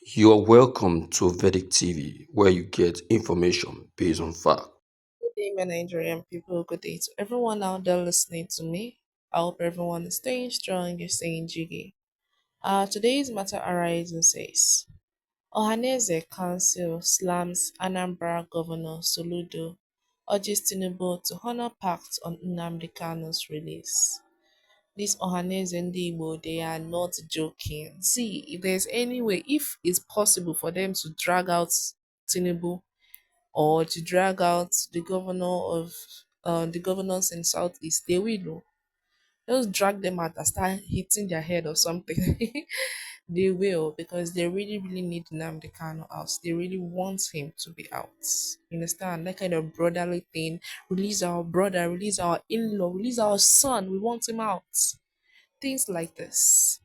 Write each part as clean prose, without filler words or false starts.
You are welcome to Vedic TV, where you get information based on fact. Good day, my Nigerian people. Good day to everyone out there listening to me. I hope everyone is staying strong, you're staying jiggy. Today's matter arises says Ohaneze Council slams Anambra Governor Soludo, urges Tinubu to honor pact on Nnamdi Kanu's release. These Ohaneze Ndigbo, they are not joking. See, if there's any way, if it's possible for them to drag out Tinubu or to drag out the governors in Southeast, they will. Oh. Just drag them out and start hitting their head or something. They will because they really, really need Nnamdi Kanu out. They really want him to be out. You understand? That kind of brotherly thing. Release our brother, release our in-law, release our son. We want him out. Things like this.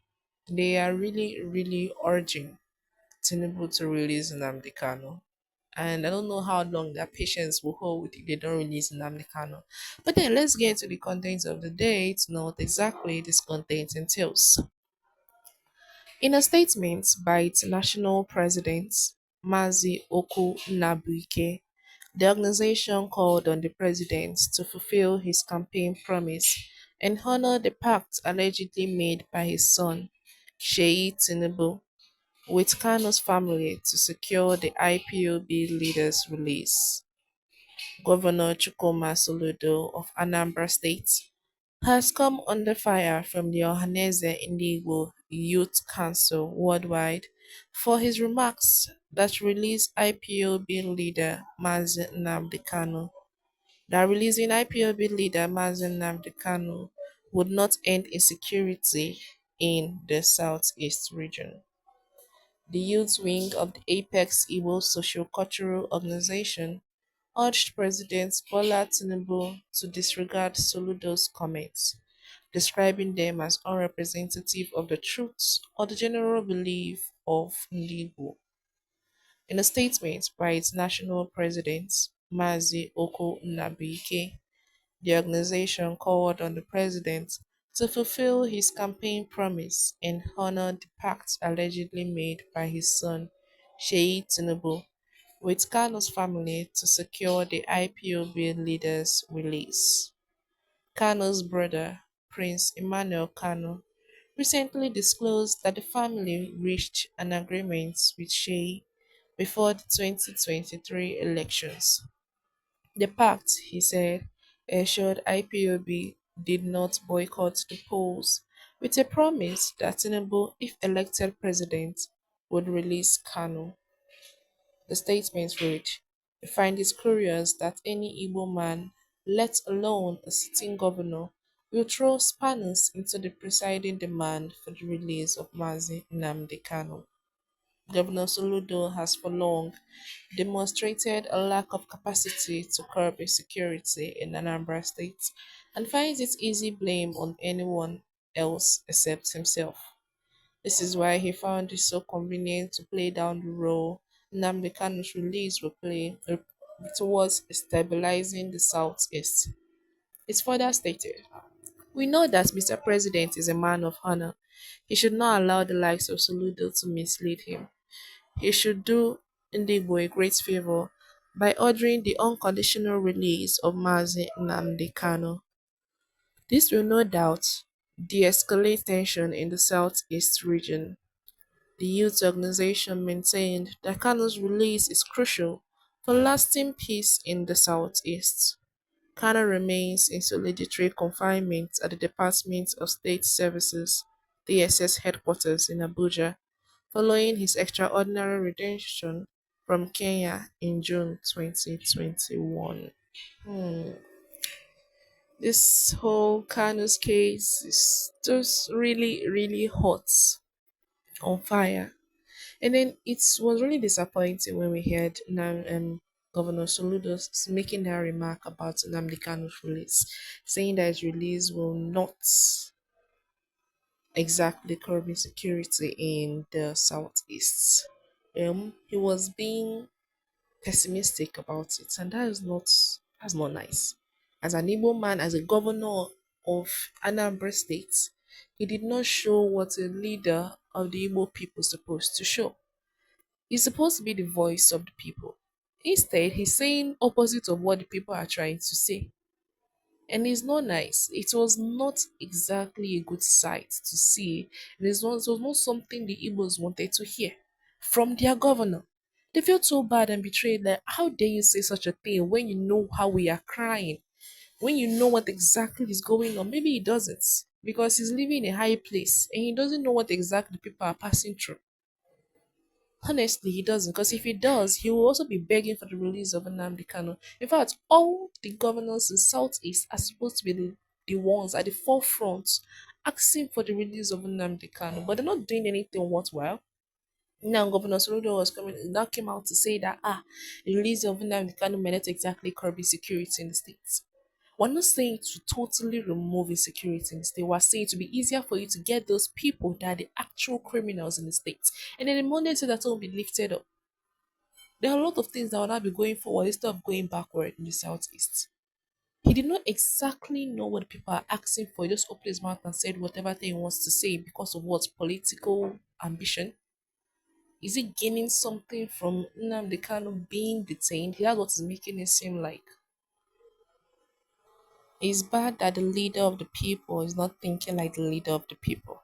They are really, really urging Tinubu to release Nnamdi Kanu. And I don't know how long their patience will hold if they don't release Nnamdi Kanu. But then let's get to the contents of the day to know what exactly this content entails. In a statement by its national president, Mazi Oku Nabuike, the organization called on the president to fulfill his campaign promise and honor the pact allegedly made by his son, Sheyi Tinubu, with Kanu's family to secure the IPOB leader's release. Governor Chukwuma Soludo of Anambra State has come under fire from the Ohaneze Indigo Youth Council worldwide for his remarks that release IPOB leader Mazi Nnamdi Kanu. That releasing IPOB leader Mazi Nnamdi Kanu would not end insecurity in the southeast region. The youth wing of the Apex Igbo Socio-Cultural Organization urged President Bola Tinubu to disregard Soludo's comments, describing them as unrepresentative of the truth or the general belief of Ndigbo. In a statement by its national president, Mazi Oko Nabike, the organization called on the president to fulfill his campaign promise and honor the pact allegedly made by his son, Sheyi Tinubu, with Kanu's family to secure the IPOB leader's release. Kanu's brother, Prince Emmanuel Kanu, recently disclosed that the family reached an agreement with Sheyi before the 2023 elections. The pact, he said, ensured IPOB did not boycott the polls, with a promise that Tinubu, if elected president, would release Kanu. The statement read, "We find it curious that any Igbo man, let alone a sitting governor, will throw spanners into the presiding demand for the release of Mazi Nnamdi Kanu. Governor Soludo has for long demonstrated a lack of capacity to curb insecurity in Anambra State and finds it easy blame on anyone else except himself. This is why he found it so convenient to play down the role Nnamdi Kanu's release will play towards stabilizing the Southeast. It further stated, "We know that Mr. President is a man of honor. He should not allow the likes of Soludo to mislead him. He should do Ndigbo a great favor by ordering the unconditional release of Mazi Nnamdi Kanu. This will no doubt de-escalate tension in the southeast region." The youth organization maintained that Kanu's release is crucial for lasting peace in the southeast. Kanu remains in solitary confinement at the Department of State Services (DSS) headquarters in Abuja following his extraordinary redemption from Kenya in June 2021. Hmm. This whole Kanu's case is just really, really hot, on fire. And then it was really disappointing when we heard Governor Soludo making that remark about Nnamdi Kanu's release, saying that his release will not exactly curb insecurity in the southeast. He was being pessimistic about it, and that's not nice. As an Igbo man, as a governor of Anambra State, he did not show what a leader of the Igbo people is supposed to show. He's supposed to be the voice of the people. Instead, he's saying opposite of what the people are trying to say. And it's not nice. It was not exactly a good sight to see. It was not something the Igbos wanted to hear from their governor. They felt so bad and betrayed that how dare you say such a thing when you know how we are crying, when you know what exactly is going on. Maybe he doesn't because he's living in a high place and he doesn't know what exactly people are passing through. Honestly, he doesn't, because if he does, he will also be begging for the release of Nnamdi Kanu. In fact, all the governors in Southeast are supposed to be the ones at the forefront asking for the release of Nnamdi Kanu, but they're not doing anything worthwhile. Now, Governor Soludo now came out to say that the release of Nnamdi Kanu may not exactly curb insecurity in the states. We're not saying to totally remove insecurity in the state. We're saying to be easier for you to get those people that are the actual criminals in the states. And then the moment so that will be lifted up, there are a lot of things that will now be going forward instead of going backward in the southeast. He did not exactly know what the people are asking for. He just opened his mouth and said whatever thing he wants to say because of what political ambition. Is he gaining something from Nnamdi Kanu being detained? That's what is making it seem like. It's bad that the leader of the people is not thinking like the leader of the people.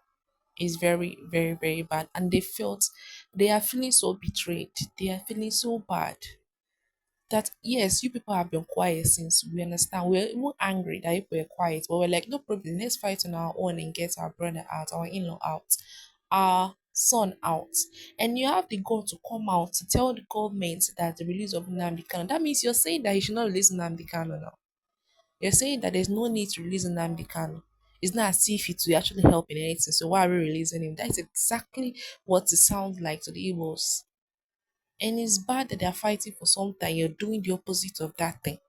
It's very, very, very bad. And they are feeling so betrayed. They are feeling so bad that yes, you people have been quiet since we understand. We're even angry that you people are quiet, but we're like, no problem, let's fight on our own and get our brother out, our in-law out, our son out. And you have the goal to come out to tell the government that the release of Nnamdi Kanu. That means you're saying that he should not release Nnamdi Kanu now. You're saying that there's no need to release Nnamdi Kanu. It's not as if it will actually help in anything. So why are we releasing him? That's exactly what it sounds like to the Igbos. And it's bad that they're fighting for something. You're doing the opposite of that thing.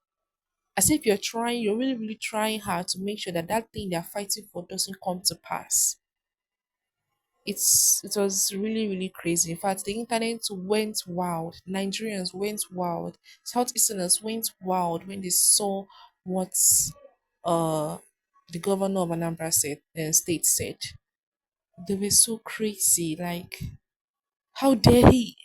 As if you're really, really trying hard to make sure that that thing they're fighting for doesn't come to pass. It was really, really crazy. In fact, the internet went wild. Nigerians went wild. Southeasterners went wild when they saw what uh the governor of Anambra said and state said. They were so crazy. Like, how dare he?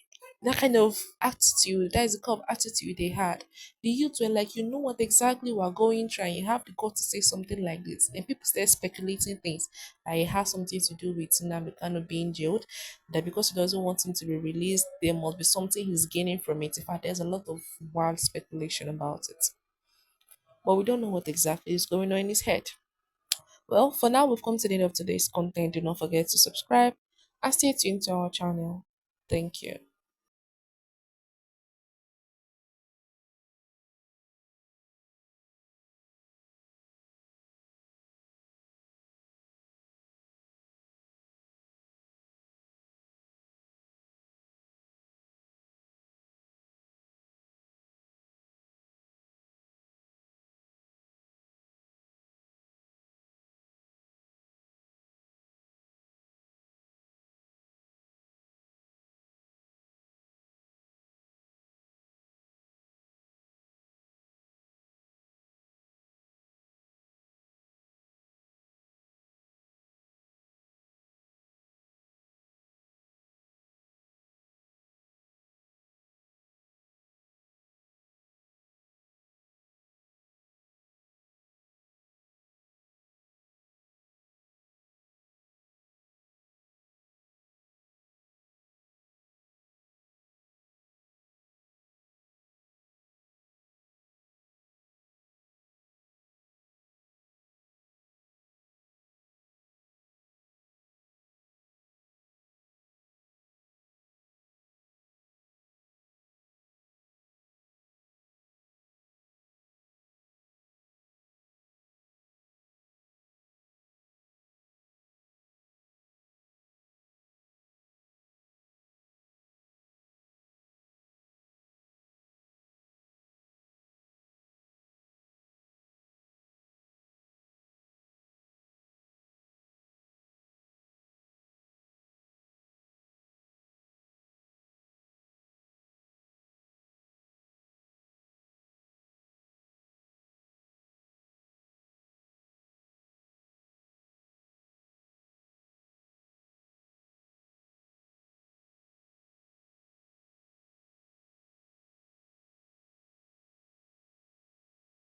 That kind of attitude, that is the kind of attitude they had. The youth were like, you know what exactly we're going through, and you have the gut to say something like this. And people start speculating things that it has something to do with Nnamdi Kanu being jailed, that because he doesn't want him to be released, there must be something he's gaining from it. In fact, there's a lot of wild speculation about it. But we don't know what exactly is going on in his head. Well, for now, we've come to the end of today's content. Do not forget to subscribe and stay tuned to our channel. Thank you.